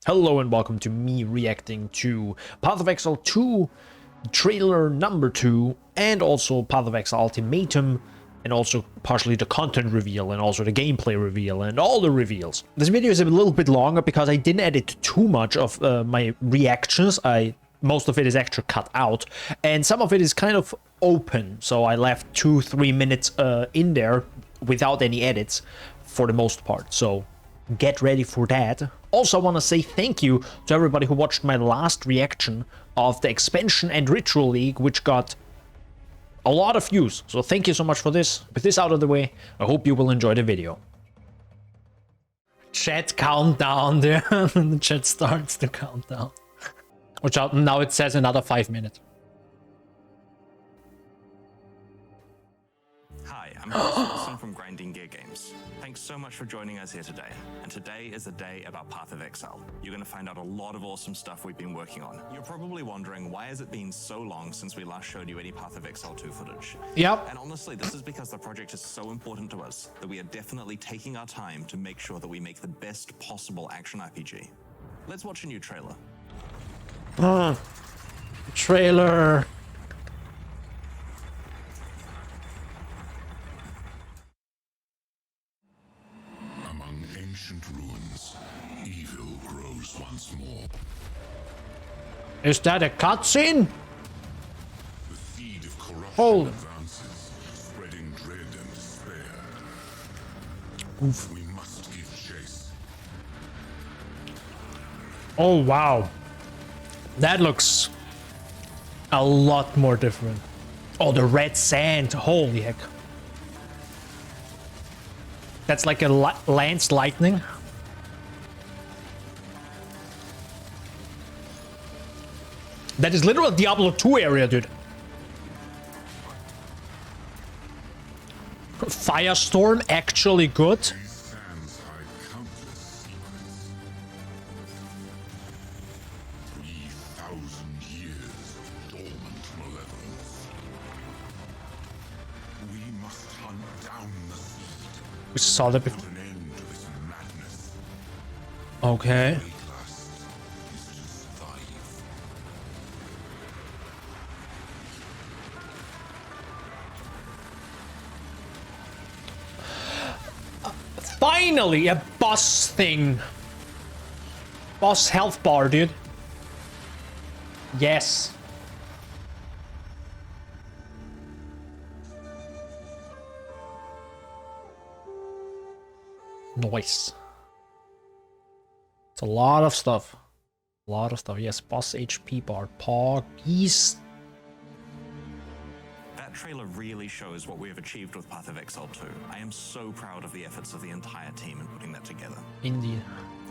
Hello and welcome to me reacting to Path of Exile 2 trailer number 2 and also Path of Exile Ultimatum and also partially the content reveal and also the gameplay reveal and all the reveals. This video is a little bit longer because I didn't edit too much of my reactions. Most of it is actually cut out and some of it is kind of open, so I left 2-3 minutes in there without any edits for the most part, so get ready for that. Also, I want to say thank you to everybody who watched my last reaction of the expansion and Ritual League, which got a lot of views. So thank you so much for this. With this out of the way, I hope you will enjoy the video. Chat countdown there. The chat starts to count down. Watch out, now it says another 5 minutes. Hi, I'm Wilson from Grinding Gear Games. Thanks so much for joining us here today. And today is a day about Path of Exile. You're going to find out a lot of awesome stuff we've been working on. You're probably wondering, why has it been so long since we last showed you any Path of Exile 2 footage? Yep. And honestly, this is because the project is so important to us that we are definitely taking our time to make sure that we make the best possible action RPG. Let's watch a new trailer. Trailer. Among ancient ruins, evil grows once more. Is that a cutscene? The seed of corruption Holy. advances, spreading dread and despair. Oof. We must give chase. Oh wow, that looks a lot more different. Oh, the red sand, holy heck. That's like a lance lightning. That is literally Diablo 2 area, dude. Firestorm actually good. These sands hide countless secrets. 3,000 years of dormant malevolence. We must hunt down the seed. We saw that before. Put an end to this madness. Okay. Great lust is to survive. Finally, a boss thing. Boss health bar, dude. Yes. Nice. It's a lot of stuff. A lot of stuff. Yes, boss HP bar. Poggies. That trailer really shows what we have achieved with Path of Exile 2. I am so proud of the efforts of the entire team in putting that together. Indeed.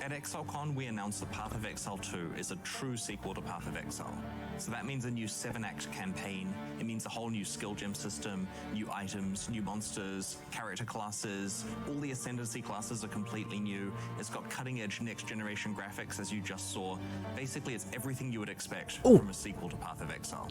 At ExileCon, we announced that Path of Exile 2 is a true sequel to Path of Exile. So that means a new 7-act campaign, it means a whole new skill gem system, new items, new monsters, character classes, all the Ascendancy classes are completely new, it's got cutting-edge next-generation graphics as you just saw. Basically, it's everything you would expect from a sequel to Path of Exile.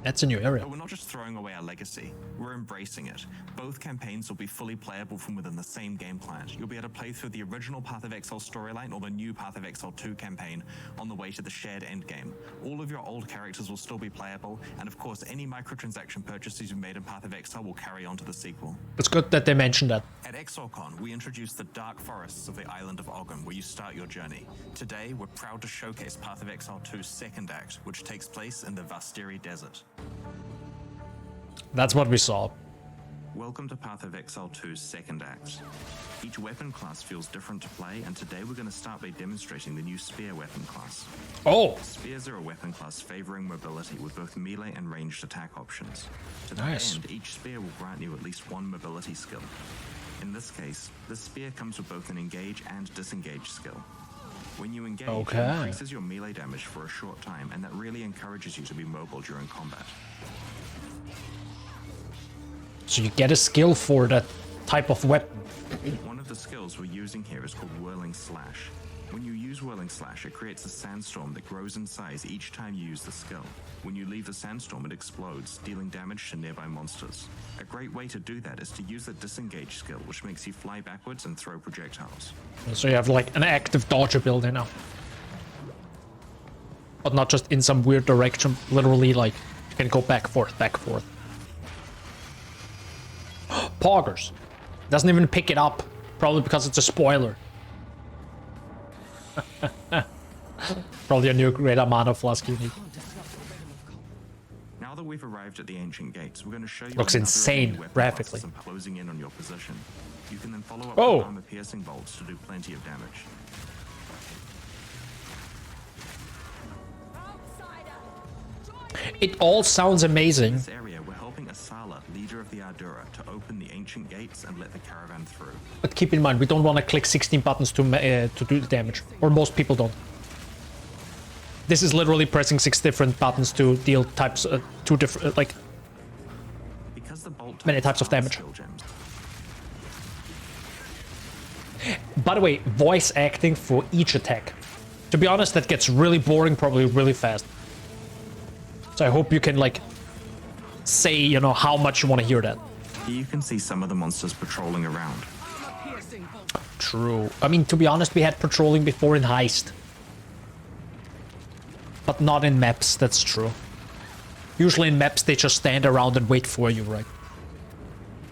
That's a new area. But we're not just throwing away our legacy, we're embracing it. Both campaigns will be fully playable from within the same game client. You'll be able to play through the original Path of Exile storyline or the new Path of Exile 2 campaign on the way to the shared endgame. All of your old characters will still be playable, and of course any microtransaction purchases you made in Path of Exile will carry on to the sequel. It's good that they mentioned that. At ExileCon, we introduced the dark forests of the island of Ogum, where you start your journey. Today, we're proud to showcase Path of Exile 2's second act, which takes place in the Vastiri Desert. That's what we saw. Welcome to Path of Exile 2's second act. Each weapon class feels different to play, and today we're going to start by demonstrating the new spear weapon class. Oh, Spears are a weapon class favoring mobility with both melee and ranged attack options. To that Nice. end, each spear will grant you at least one mobility skill. In this case, the spear comes with both an engage and disengage skill. When you engage, Okay. it increases your melee damage for a short time, and that really encourages you to be mobile during combat. so you get a skill for that type of weapon. One of the skills we're using here is called Whirling Slash. When you use Whirling Slash, it creates a sandstorm that grows in size each time you use the skill. When you leave the sandstorm, it explodes, dealing damage to nearby monsters. A great way to do that is to use the Disengage skill, which makes you fly backwards and throw projectiles. So you have like an active dodge ability now. but not just in some weird direction. Literally, like, you can go back, forth, back, forth. Poggers. Doesn't even pick it up. Probably because it's a spoiler. Probably a new great amount of flask you need. Now that we've arrived at the ancient gates, we're going to show you Looks another insane of the weapon graphically. classes and closing in on your position. You can then follow up Oh. with armor-piercing bolts to do plenty of damage. It all sounds In amazing. this area, we're helping Asala, leader of the Ardura, to open the ancient gates and let the caravan through. But keep in mind, we don't want to click 16 buttons to do the damage. Or most people don't. This is literally pressing 6 different buttons to deal types, 2 different, like, Because the bolt many types of are damage. skill gems. By the way, voice acting for each attack. To be honest, that gets really boring probably really fast. So I hope you can, like, say, you know, how much you want to hear that. Here you can see some of the monsters patrolling around. True. I mean, to be honest, we had patrolling before in Heist. But not in maps, that's true. Usually in maps, they just stand around and wait for you, right?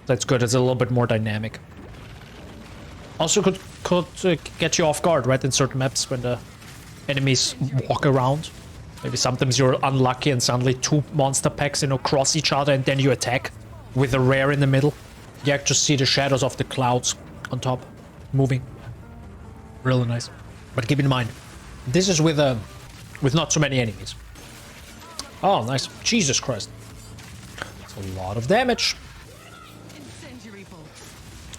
That's good, it's a little bit more dynamic. Also could get you off guard, right, in certain maps when the enemies walk around. Maybe sometimes you're unlucky and suddenly 2 monster packs, you know, cross each other and then you attack with a rare in the middle. You actually see the shadows of the clouds on top moving. Really nice. But keep in mind, this is with not so many enemies. Oh, nice. Jesus Christ. That's a lot of damage.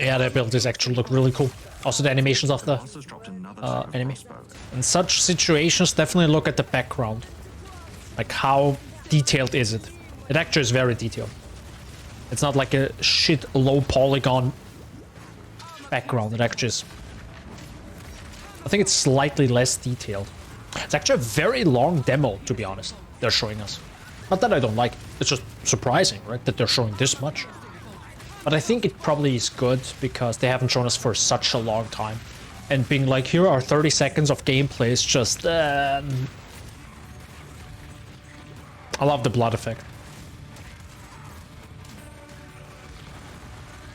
Yeah, the abilities actually look really cool. Also, the animations of the Monsters dropped another type of enemy. crossbow. In such situations, definitely look at the background. Like, how detailed is it? It actually is very detailed. It's not like a shit low polygon background. It actually is. I think it's slightly less detailed. It's actually a very long demo, to be honest, they're showing us. Not that I don't like it. It's just surprising, right, that they're showing this much. But I think it probably is good because they haven't shown us for such a long time. And being like, here are 30 seconds of gameplay is just... I love the blood effect.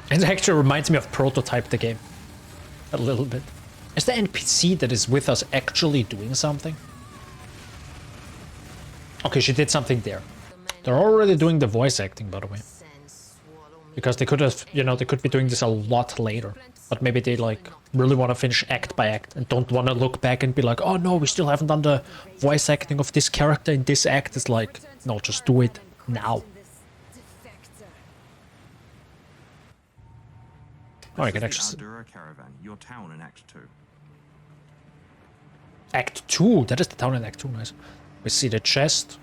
It actually reminds me of Prototype, the game. A little bit. Is the NPC that is with us actually doing something? Okay, she did something there. They're already doing the voice acting, by the way. Because they could have, you know, they could be doing this a lot later. But maybe they, like, really want to finish act by act and don't want to look back and be like, oh no, we still haven't done the voice acting of this character in this act. It's like, no, just do it now. Oh, I can This is actually... the Ardura caravan, your town in Act 2. Act 2, that is the town in Act 2, nice. We see the chest.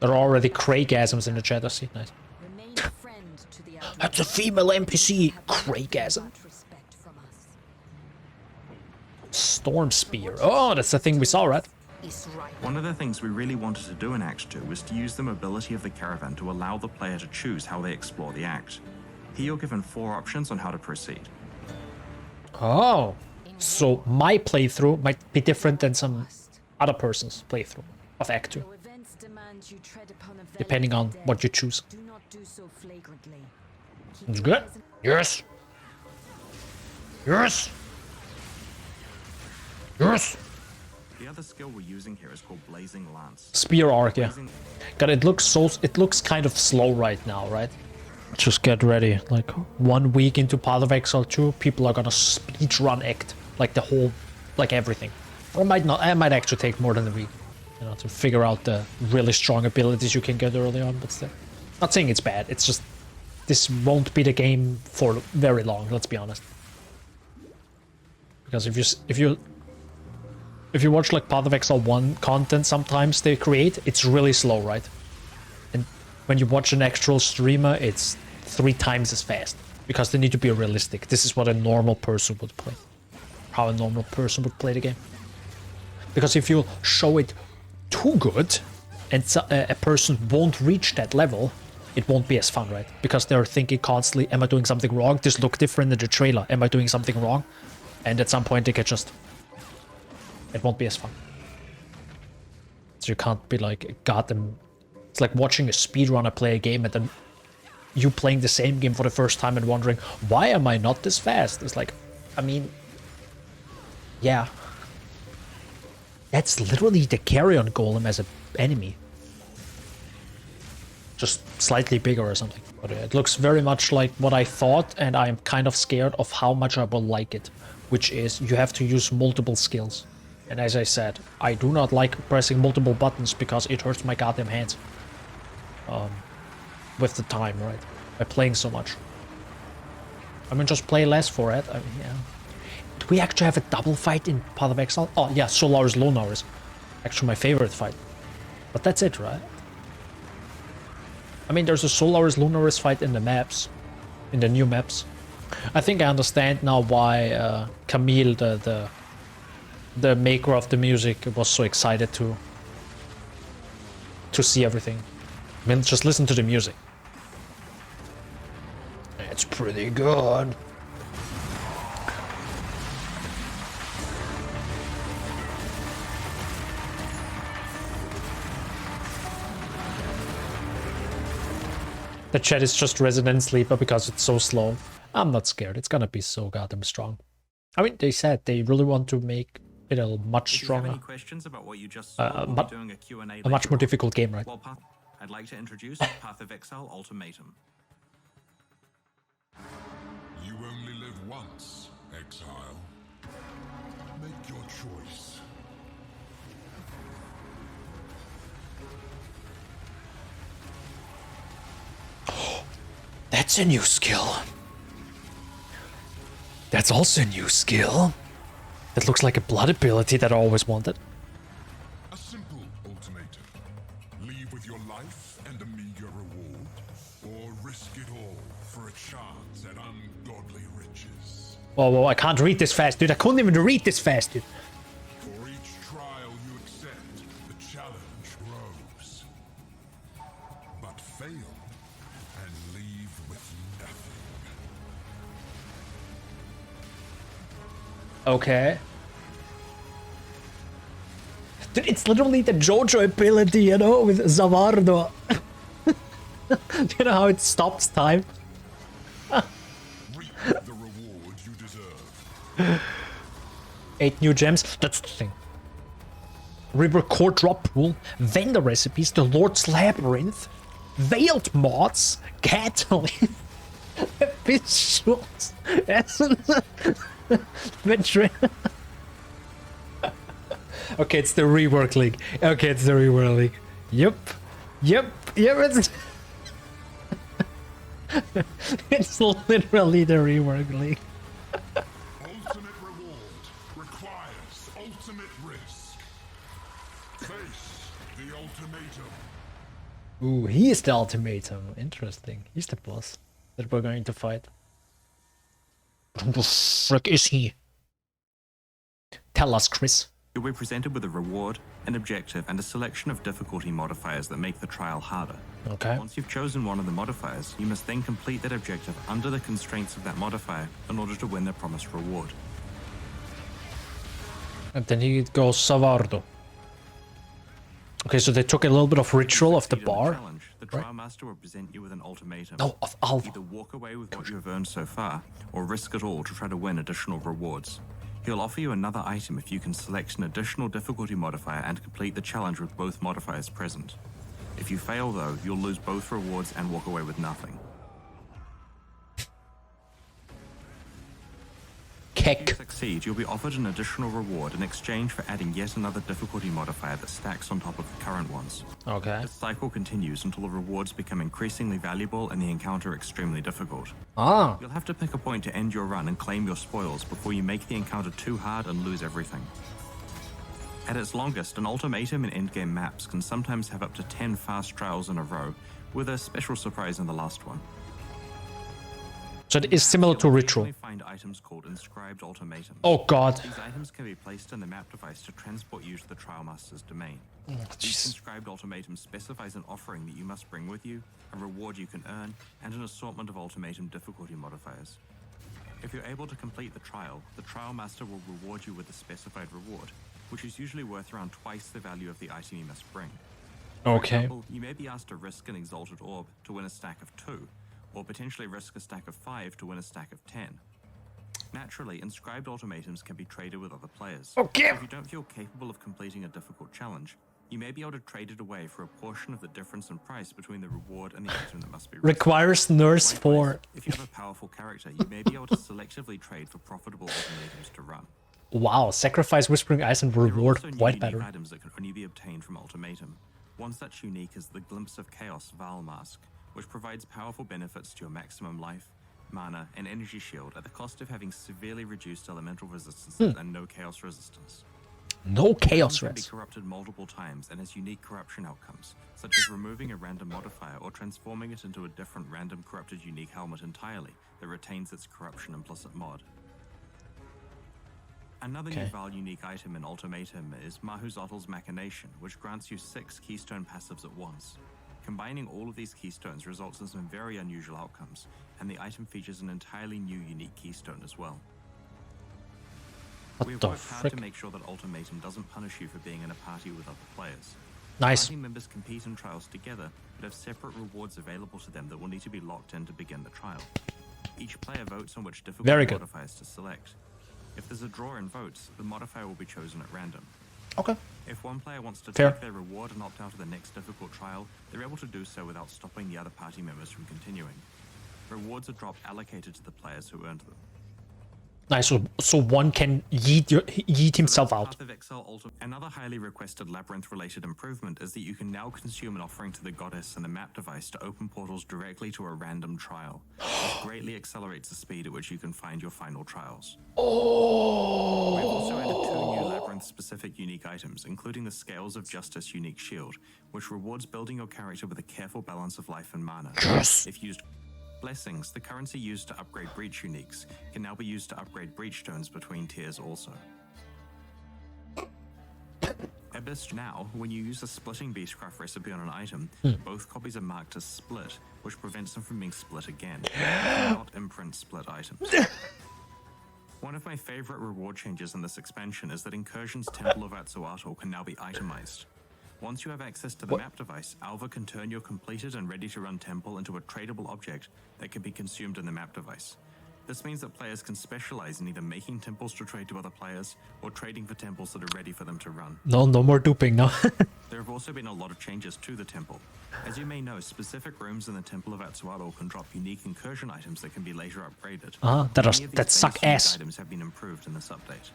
There are already Craigasms in the chat, I see, nice. That's a female NPC, Craigasm. Storm Spear, oh, that's the thing we saw, right? One of the things we really wanted to do in Act 2 was to use the mobility of the caravan to allow the player to choose how they explore the act. Here you're given 4 options on how to proceed. Oh, so my playthrough might be different than some other person's playthrough of Act 2. Depending on what you choose. It's good. Yes. Yes. Yes. The other skill we're using here is called Blazing Lance. Spear arc, yeah. God, it looks kind of slow right now, right? Just get ready. Like 1 week into Path of Exile 2, people are gonna speedrun Act, like the whole, like everything. Or it might not. It might actually take more than a week, you know, to figure out the really strong abilities you can get early on. But still, not saying it's bad. It's just this won't be the game for very long. Let's be honest. Because if you watch like Path of Exile 1 content, sometimes they create, it's really slow, right? And when you watch an actual streamer, it's 3 times as fast because they need to be realistic. This is what a normal person would play. How a normal person would play the game. Because if you show it too good and a person won't reach that level, it won't be as fun, right? Because they're thinking constantly, am I doing something wrong? This looked different in the trailer. Am I doing something wrong? And at some point they get just... It won't be as fun. So you can't be like, goddamn. It's like watching a speedrunner play a game and then you playing the same game for the first time and wondering, why am I not this fast? It's like, I mean, yeah. That's literally the carrion golem as an enemy. Just slightly bigger or something. But it looks very much like what I thought, and I'm kind of scared of how much I will like it. Which is, you have to use multiple skills. And as I said, I do not like pressing multiple buttons because it hurts my goddamn hands. With the time, right? By playing so much. I mean, just play less for it. I mean, yeah. Do we actually have a double fight in Path of Exile? Oh, yeah, Solaris Lunaris. Actually, my favorite fight. But that's it, right? I mean, there's a Solaris Lunaris fight in the maps. In the new maps. I think I understand now why Camille, the maker of the music, was so excited to see everything. I mean, just listen to the music. It's pretty good. The chat is just Resident Sleeper because it's so slow. I'm not scared. It's gonna be so goddamn strong. I mean, they said they really want to make it a much stronger. Any questions about what you just saw, we'll be doing a Q&A a much more later on. difficult game, right? Well, I'd like to introduce Path of Exile Ultimatum. You only live once, Exile. Make your choice. That's a new skill. That's also a new skill. It looks like a blood ability that I always wanted. A simple ultimatum. Leave with your life and a meager reward, or risk it all for a chance at ungodly riches. Whoa, I can't read this fast, dude. I couldn't even read this fast, dude. For each trial you accept, the challenge grows. But fail, and leave with nothing. Okay. Dude, it's literally the JoJo ability, you know, with Zavardo. You know how it stops time? Reap the reward you deserve. 8 new gems. That's the thing. River Core Drop Pool, Vendor Recipes, The Lord's Labyrinth, Veiled Mods, Catalyst, Visuals, Essence, Venture. Okay, it's the rework league. Okay, it's the rework league. Yep, it's... It's literally the rework league. Ultimate reward requires ultimate risk. Face the ultimatum. Ooh, he is the ultimatum. Interesting. He's the boss that we're going to fight. Who the frick is he? Tell us, Chris. You'll be presented with a reward, an objective, and a selection of difficulty modifiers that make the trial harder. Okay. Once you've chosen one of the modifiers, you must then complete that objective under the constraints of that modifier in order to win the promised reward. And then he goes Savardo. Okay, so they took a little bit of ritual of the Succeed on bar. challenge, the right? trial master will present you with an ultimatum. No, of Alva. Either walk away with what you have earned so far, or risk it all to try to win additional rewards. He'll offer you another item if you can select an additional difficulty modifier and complete the challenge with both modifiers present. If you fail though, you'll lose both rewards and walk away with nothing. If you Keck. succeed, you'll be offered an additional reward in exchange for adding yet another difficulty modifier that stacks on top of the current ones. Okay. This cycle continues until the rewards become increasingly valuable and the encounter extremely difficult. Ah. You'll have to pick a point to end your run and claim your spoils before you make the encounter too hard and lose everything. At its longest, an ultimatum in endgame maps can sometimes have up to 10 fast trials in a row, with a special surprise in the last one. So it is similar to You'll ritual. occasionally find items called inscribed ultimatums. Oh god. These items can be placed in the map device to transport you to the Trial Master's domain. Oh, Each jeez. inscribed ultimatum specifies an offering that you must bring with you, a reward you can earn, and an assortment of ultimatum difficulty modifiers. If you're able to complete the Trial Master will reward you with the specified reward. which is usually worth around twice the value of the item you must bring. Okay. For example, you may be asked to risk an Exalted Orb to win a stack of 2, or potentially risk a stack of 5 to win a stack of 10. Naturally, inscribed ultimatums can be traded with other players. Okay. So if you don't feel capable of completing a difficult challenge, you may be able to trade it away for a portion of the difference in price between the reward and the item that must be risked. Requires nurse Likewise, for... if you have a powerful character, you may be able to selectively trade for profitable ultimatums to run. Wow, sacrifice Whispering Eyes and There are reward also new white unique battery. items that can only be obtained from Ultimatum. One such unique is the Glimpse of Chaos Val Mask, which provides powerful benefits to your maximum life, mana, and energy shield at the cost of having severely reduced elemental resistance and no chaos resistance. No chaos Can be res. corrupted multiple times and has unique corruption outcomes, such as removing a random modifier or transforming it into a different random corrupted unique helmet entirely that retains its corruption implicit mod. Another new Val unique item in Ultimatum is Mahuzottl's Machination, which grants you 6 keystone passives at once. Combining all of these keystones results in some very unusual outcomes, and the item features an entirely new unique keystone as well. What We've the worked hard frick? to make sure that Ultimatum doesn't punish you for being in a party with other players. Nice. Party members compete in trials together, but have separate rewards available to them that will need to be locked in to begin the trial. Each player votes on which difficult Very good. modifiers to select. If there's a draw in votes, the modifier will be chosen at random. Okay. If one player wants to Fair. take their reward and opt out of the next difficult trial, they're able to do so without stopping the other party members from continuing. Rewards are dropped allocated to the players who earned them. Nice. So one can yeet himself So out. that's Path of Exile Another highly requested Labyrinth-related improvement is that you can now consume an offering to the goddess and the map device to open portals directly to a random trial. This greatly accelerates the speed at which you can find your final trials. Oh. We've also added 2 new Labyrinth-specific unique items, including the Scales of Justice unique shield, which rewards building your character with a careful balance of life and mana. Yes. If used Blessings, the currency used to upgrade breach uniques, can now be used to upgrade breach stones between tiers also. Abyss now, when you use a splitting beastcraft recipe on an item, both copies are marked as split, which prevents them from being split again. You cannot imprint split items. One of my favorite reward changes in this expansion is that Incursion's Temple of Atsuato can now be itemized. Once you have access to the map device, Alva can turn your completed and ready-to-run temple into a tradable object that can be consumed in the map device. This means that players can specialize in either making temples to trade to other players or trading for temples that are ready for them to run. No more duping, no. There have also been a lot of changes to the temple. As you may know, specific rooms in the Temple of Atsuato can drop unique incursion items that can be later upgraded. That suck ass. Items have been improved in this update.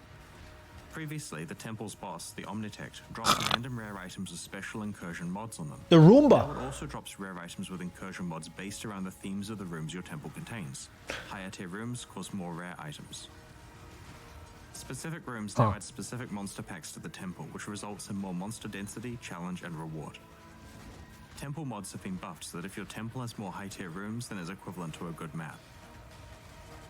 Previously, the temple's boss, the Omnitect, dropped random rare items with special incursion mods on them. The Now Roomba. it also drops rare items with incursion mods based around the themes of the rooms your temple contains. Higher tier rooms cause more rare items. Specific rooms now add specific monster packs to the temple, which results in more monster density, challenge, and reward. Temple mods have been buffed so that if your temple has more high tier rooms, then it's equivalent to a good map.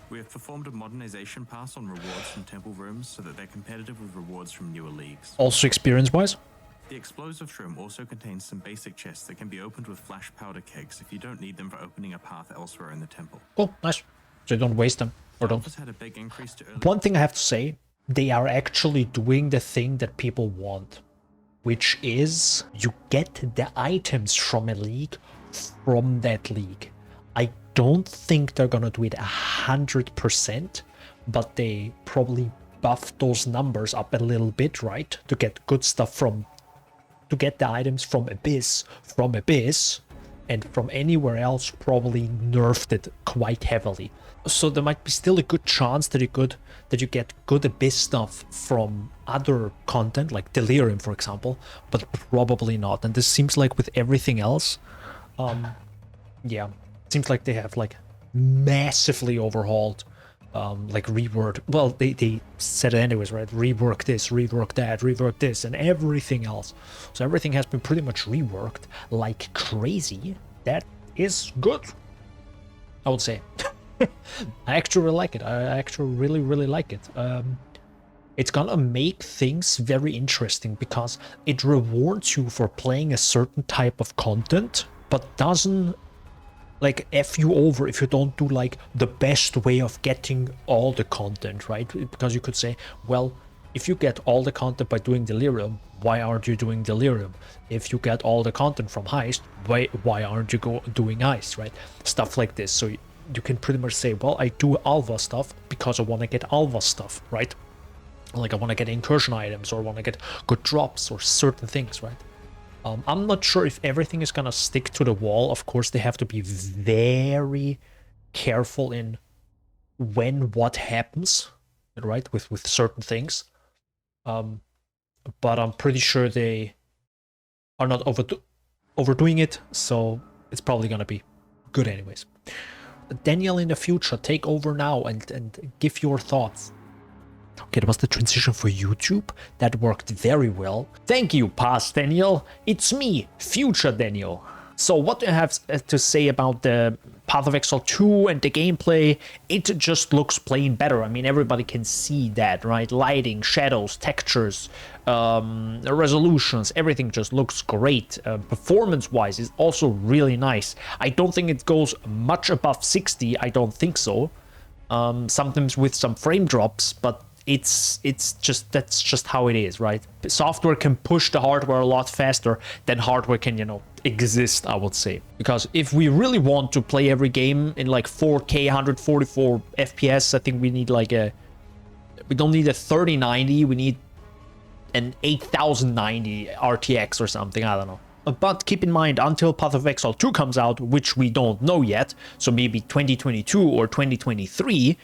We have performed a modernization pass on rewards from temple rooms so that they're competitive with rewards from newer leagues. Also experience-wise. The explosive shroom also contains some basic chests that can be opened with flash powder kegs if you don't need them for opening a path elsewhere in the temple. Oh, nice. So you don't waste them. Or don't. Alpha's had a big increase to early One thing I have to say, they are actually doing the thing that people want, which is you get the items from a league from that league. I don't think they're gonna do it 100%, but they probably buff those numbers up a little bit, right? To get good stuff to get the items from Abyss, and from anywhere else probably nerfed it quite heavily. So there might be still a good chance that you get good Abyss stuff from other content, like Delirium, for example, but probably not. And this seems like with everything else, yeah, seems like they have like massively overhauled, like reworked. Well, they said it anyways, right? Rework this, rework that, rework this, and everything else. So everything has been pretty much reworked like crazy. That is good, I would say. I actually really like it. I actually really like it. It's gonna make things very interesting because it rewards you for playing a certain type of content, but doesn't like F you over if you don't do like the best way of getting all the content, right? Because you could say, well, If you get all the content by doing Delirium, why aren't you doing Delirium? If you get all the content from Heist, why aren't you doing Heist, right? Stuff like this. So you can pretty much say, well, I do Alva stuff because I want to get Alva stuff, right? Like I want to get incursion items, or I want to get good drops or certain things, right? I'm not sure if everything is gonna stick to the wall. Of course, they have to be very careful in when what happens, right? With certain things. But I'm pretty sure they are not overdoing it, so it's probably gonna be good anyways. Daniel in the future, take over now and give your thoughts. Okay, that was the transition for YouTube. That worked very well. Thank you, past Daniel. It's me, future Daniel. So what do you have to say about the Path of Exile 2 and the gameplay? It just looks plain better. I mean, everybody can see that, right? Lighting, shadows, textures, resolutions, everything just looks great. Performance-wise, it's also really nice. I don't think it goes much above 60. I don't think so. Sometimes with some frame drops, but it's just, that's just how it is, right? Software can push the hardware a lot faster than hardware can, you know, exist, I would say. Because if we really want to play every game in like 4K 144 FPS, I think we need like we don't need a 3090, we need an 8090 RTX or something, I don't know. But keep in mind, until Path of Exile 2 comes out, which we don't know yet, so maybe 2022 or 2023,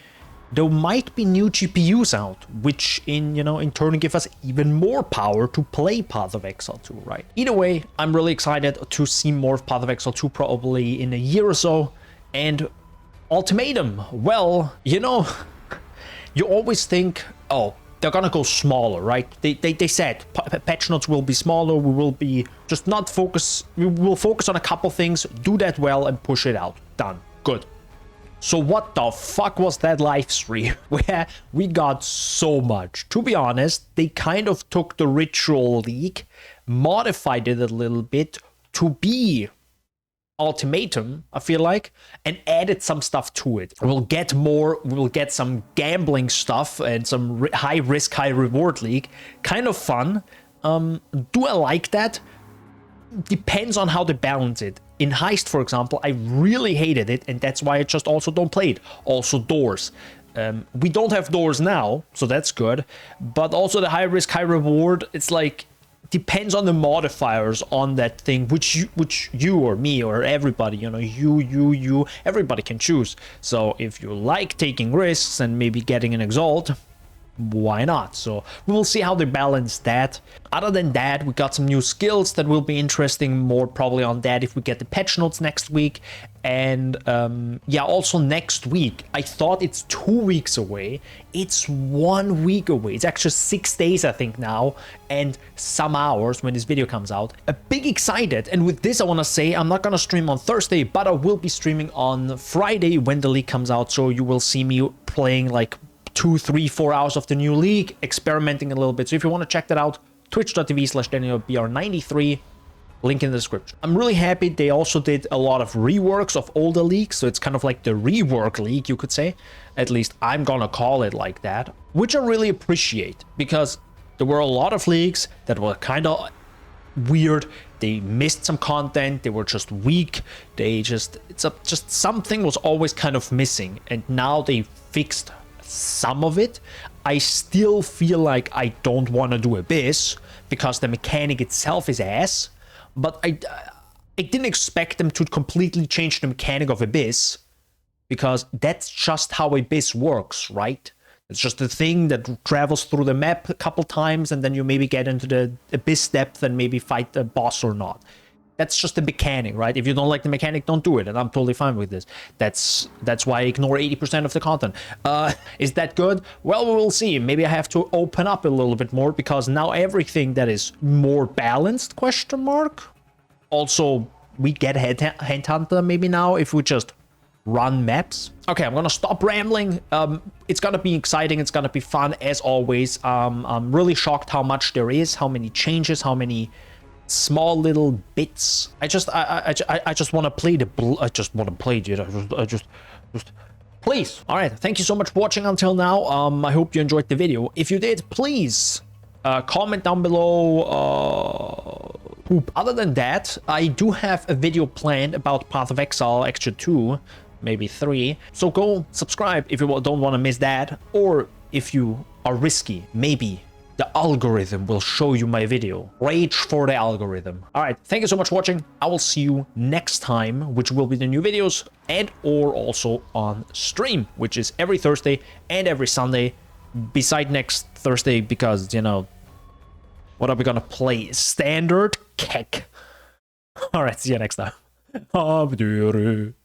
there might be new GPUs out, which in turn give us even more power to play Path of Exile 2, right? Either way, I'm really excited to see more of Path of Exile 2 probably in a year or so. And Ultimatum, well, you always think, oh, they're gonna go smaller, right? They said patch notes will be smaller, we will focus on a couple things, do that well and push it out. Done. Good. So what the fuck was that live stream where we got so much? To be honest, they kind of took the Ritual leak, modified it a little bit to be Ultimatum, I feel like, and added some stuff to it. We'll get some gambling stuff and some high risk, high reward league. Kind of fun. Do I like that? Depends on how they balance it. In Heist, for example, I really hated it, and that's why I just also don't play it. Also doors. We don't have doors now, so that's good. But also the high risk, high reward, it's like, depends on the modifiers on that thing, which you or me or everybody, everybody can choose. So if you like taking risks and maybe getting an Exalt, why not? So we will see how they balance that. Other than that, we got some new skills that will be interesting, more probably on that if we get the patch notes next week. And yeah, also next week, I thought it's 2 weeks away. It's 1 week away. It's actually 6 days, I think now, and some hours when this video comes out. A big excited, and with this I want to say I'm not gonna stream on Thursday, but I will be streaming on Friday when the league comes out. So you will see me playing like 2, 3, 4 hours of the new league, experimenting a little bit. So if you want to check that out, twitch.tv/DanielBR93, link in the description. I'm really happy they also did a lot of reworks of older leagues, so it's kind of like the rework league, you could say. At least I'm gonna call it like that, which I really appreciate, because there were a lot of leagues that were kind of weird. They missed some content, they were just weak, just something was always kind of missing, and now they fixed some of it. I still feel like I don't want to do Abyss because the mechanic itself is ass, but I didn't expect them to completely change the mechanic of Abyss, because that's just how Abyss works, right? It's just a thing that travels through the map a couple times, and then you maybe get into the Abyss depth and maybe fight the boss or not. That's just the mechanic, right? If you don't like the mechanic, don't do it, and I'm totally fine with this. That's why I ignore 80% of the content. Is that good? Well, we will see. Maybe I have to open up a little bit more, because now everything that is more balanced, question mark. Also, we get Headhunter maybe now if we just run maps. Okay, I'm gonna stop rambling. It's gonna be exciting, it's gonna be fun as always. I'm really shocked how much there is, how many changes, how many small little bits. I just want to play the I just want to play it. I just please. All right, thank you so much for watching until now. I hope you enjoyed the video. If you did, please comment down below. Other than that, I do have a video planned about Path of Exile Extra 2, maybe 3. So go subscribe if you don't want to miss that. Or if you are risky, maybe the algorithm will show you my video. Rage for the algorithm. All right, thank you so much for watching. I will see you next time, which will be the new videos and or also on stream, which is every Thursday and every Sunday, beside next Thursday, because, you know, what are we gonna play? Standard Kek. All right, see you next time.